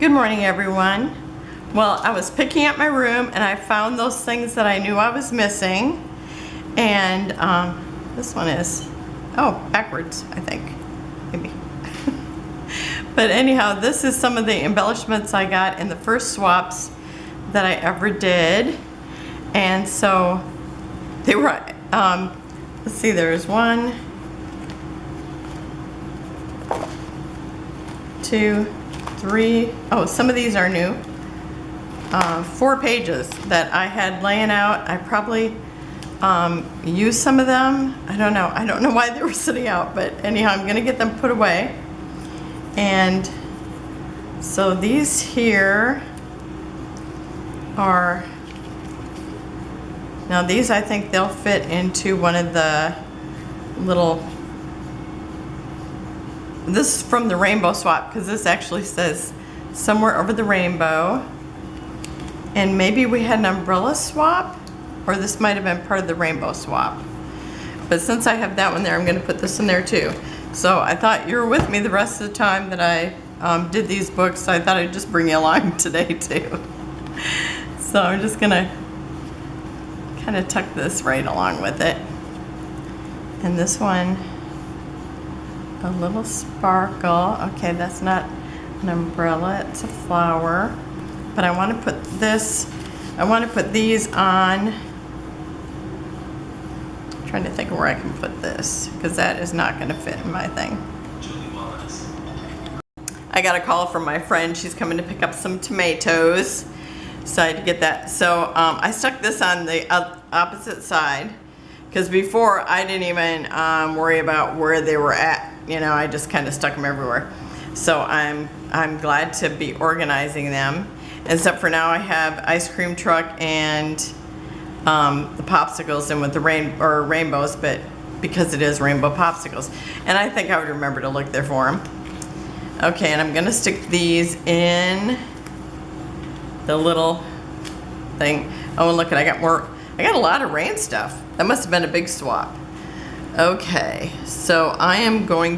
Good morning, everyone. Well, I was picking up my room and I found those things that I knew I was missing. And this one is, backwards, I think, maybe. But anyhow, this is some of the embellishments I got in the first swaps that I ever did. And so they were, let's see, there's 1, 2, 3, some of these are new. 4 pages that I had laying out. I probably used some of them. I don't know why they were sitting out, but anyhow, I'm gonna get them put away. And so these here are, now these I think they'll fit into one of the little, this is from the rainbow swap because this actually says somewhere over the rainbow. And maybe we had an umbrella swap, or this might have been part of the rainbow swap. But since I have that one there, I'm going to put this in there too. So I thought you were with me the rest of the time that I did these books, so I thought I'd just bring you along today too. So I'm just going to kind of tuck this right along with it. And this one, a little sparkle. Okay, that's not an umbrella, it's a flower. But I want to put this, I want to put these on. I'm trying to think of where I can put this, because that is not going to fit in my thing. I got a call from my friend. She's coming to pick up some tomatoes. So I had to get that. So I stuck this on the opposite side, because before I didn't even worry about where they were at. You know, I just kind of stuck them everywhere. So I'm glad to be organizing them. Except for now I have ice cream truck and the popsicles in with the rainbows, but because it is rainbow popsicles. And I think I would remember to look there for them. Okay, and I'm gonna stick these in the little thing. Oh, and look, I got a lot of rain stuff. That must have been a big swap. Okay, so I'm gonna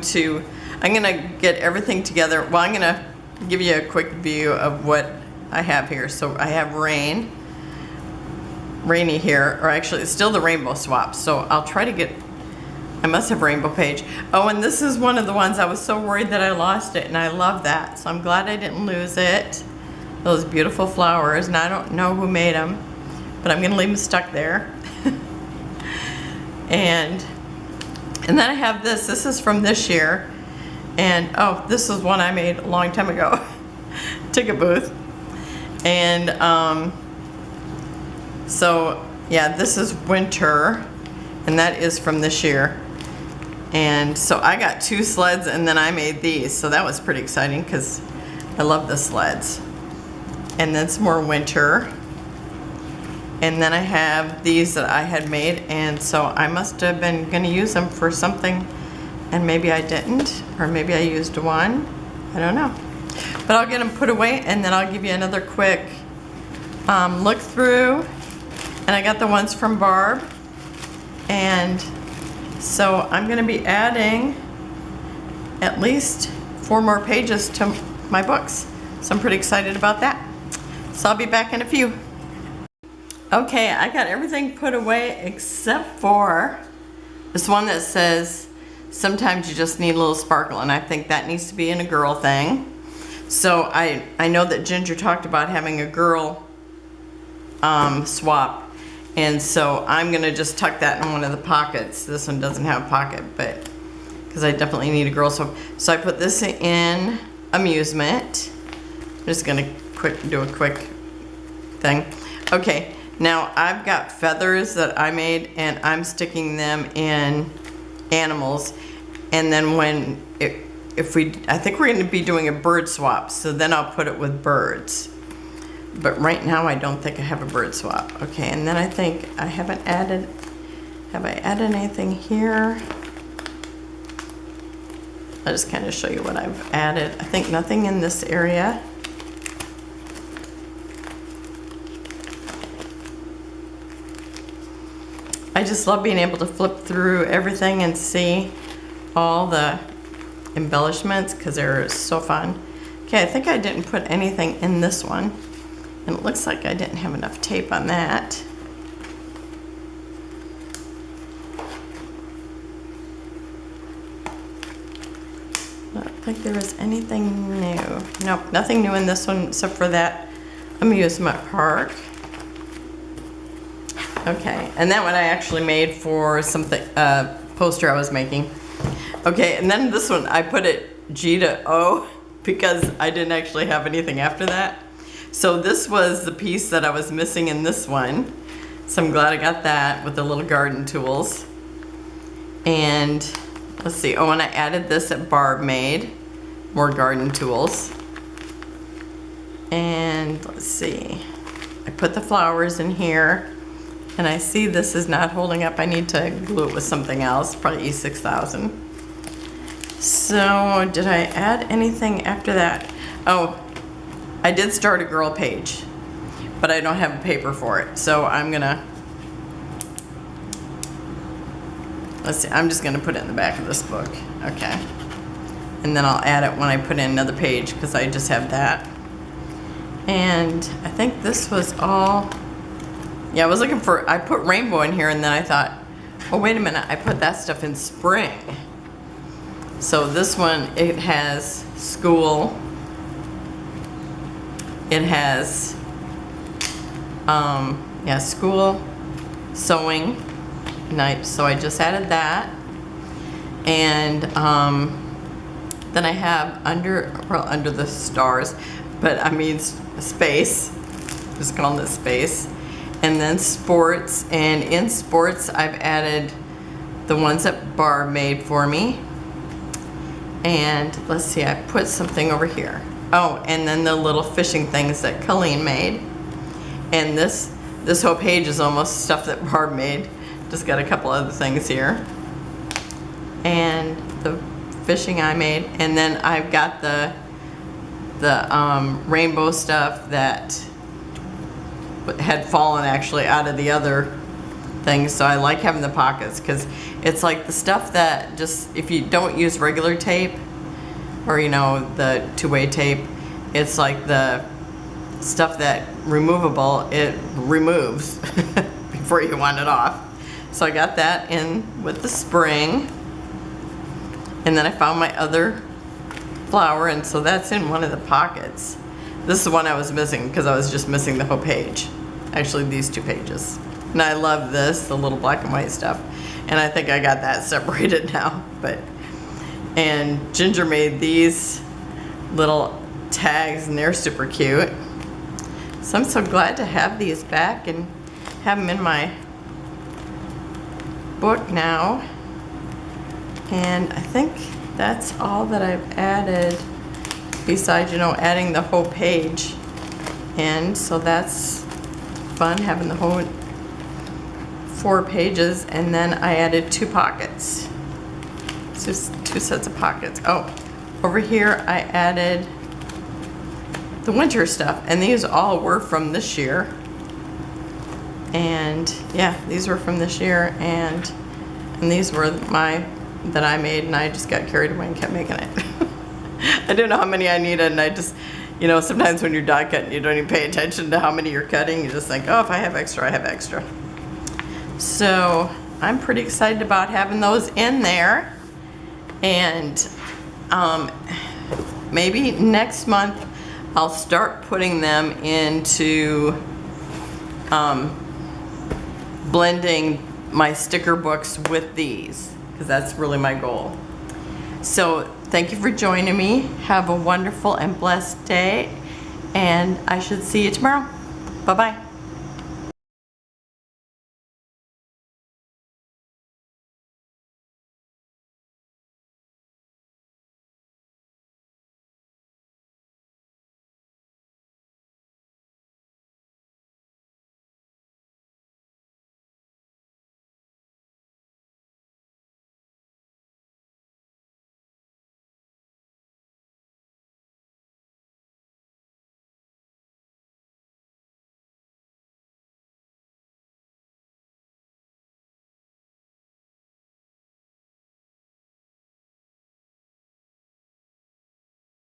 get everything together. Well, I'm gonna give you a quick view of what I have here. So I have rainy here, or actually it's still the rainbow swap. So I'll try to get, I must have rainbow page. Oh, and this is one of the ones I was so worried that I lost it, and I love that. So I'm glad I didn't lose it. Those beautiful flowers, and I don't know who made them, but I'm gonna leave them stuck there. and then I have this is from this year. And this is one I made a long time ago. Ticket booth. And so yeah, this is winter, and that is from this year. And so I got 2 sleds, and then I made these, so that was pretty exciting because I love the sleds. And then some more winter. And then I have these that I had made, and so I must have been gonna use them for something, and maybe I didn't, or maybe I used one. I don't know. But I'll get them put away, and then I'll give you another quick look through. And I got the ones from Barb. And so I'm gonna be adding at least 4 more pages to my books. So I'm pretty excited about that. So I'll be back in a few. Okay, I got everything put away except for this one that says, sometimes you just need a little sparkle, and I think that needs to be in a girl thing. So I know that Ginger talked about having a girl swap, and so I'm gonna just tuck that in one of the pockets. This one doesn't have a pocket, but because I definitely need a girl swap. So I put this in amusement. I'm just gonna do a quick thing. Okay, now I've got feathers that I made, and I'm sticking them in animals. And then I think we're going to be doing a bird swap, so then I'll put it with birds. But right now I don't think I have a bird swap. Okay, and then I think I haven't added, have I added anything here? I'll just kind of show you what I've added. I think nothing in this area. I just love being able to flip through everything and see all the embellishments because they're so fun. Okay, I think I didn't put anything in this one. And it looks like I didn't have enough tape on that. I don't think there was anything new. Nope, nothing new in this one except for that amusement park. Okay, and that one I actually made for something, poster I was making. Okay, and then this one I put it G to O because I didn't actually have anything after that. So this was the piece that I was missing in this one. So I'm glad I got that with the little garden tools. And let's see, oh, and I added this at Handmade, more garden tools. And let's see, I put the flowers in here. And I see this is not holding up. I need to glue it with something else, probably E6000. So did I add anything after that? Oh, I did start a girl page, but I don't have a paper for it. So I'm gonna, let's see, I'm just gonna put it in the back of this book. Okay. And then I'll add it when I put in another page because I just have that. And I think this was all. Yeah, I was looking for, I put rainbow in here and then I thought, oh wait a minute, I put that stuff in spring. So this one, it has school. It has, yeah, school, sewing, night. So I just added that. And then I have under the stars, but I mean space, just calling it space. And then sports, and in sports I've added the ones that Barb made for me. And let's see, I put something over here. Oh, and then the little fishing things that Colleen made. And this whole page is almost stuff that Barb made. Just got a couple other things here. And the fishing I made. And then I've got the rainbow stuff that had fallen actually out of the other things. So I like having the pockets because it's like the stuff that just, if you don't use regular tape or you know the two-way tape, it's like the stuff that removable, it removes before you want it off. So I got that in with the spring, and then I found my other flower, and so that's in one of the pockets. This is the one I was missing because I was just missing the whole page. Actually, these two pages. And I love this, the little black and white stuff. And I think I got that separated now. And Ginger made these little tags and they're super cute. So I'm so glad to have these back and have them in my book now. And I think that's all that I've added. Besides, you know, adding the whole page in, so that's fun, having the whole 4 pages. And then I added 2 pockets, so just 2 sets of pockets. Oh, over here I added the winter stuff, and these all were from this year. And yeah, these were from this year, and these were that I made, and I just got carried away and kept making it. I didn't know how many I needed, and I just, you know, sometimes when you're die cutting, you don't even pay attention to how many you're cutting. You just think, oh, if I have extra, I have extra. So I'm pretty excited about having those in there. And maybe next month I'll start putting them into blending my sticker books with these, because that's really my goal. So thank you for joining me. Have a wonderful and blessed day, and I should see you tomorrow. Bye-bye.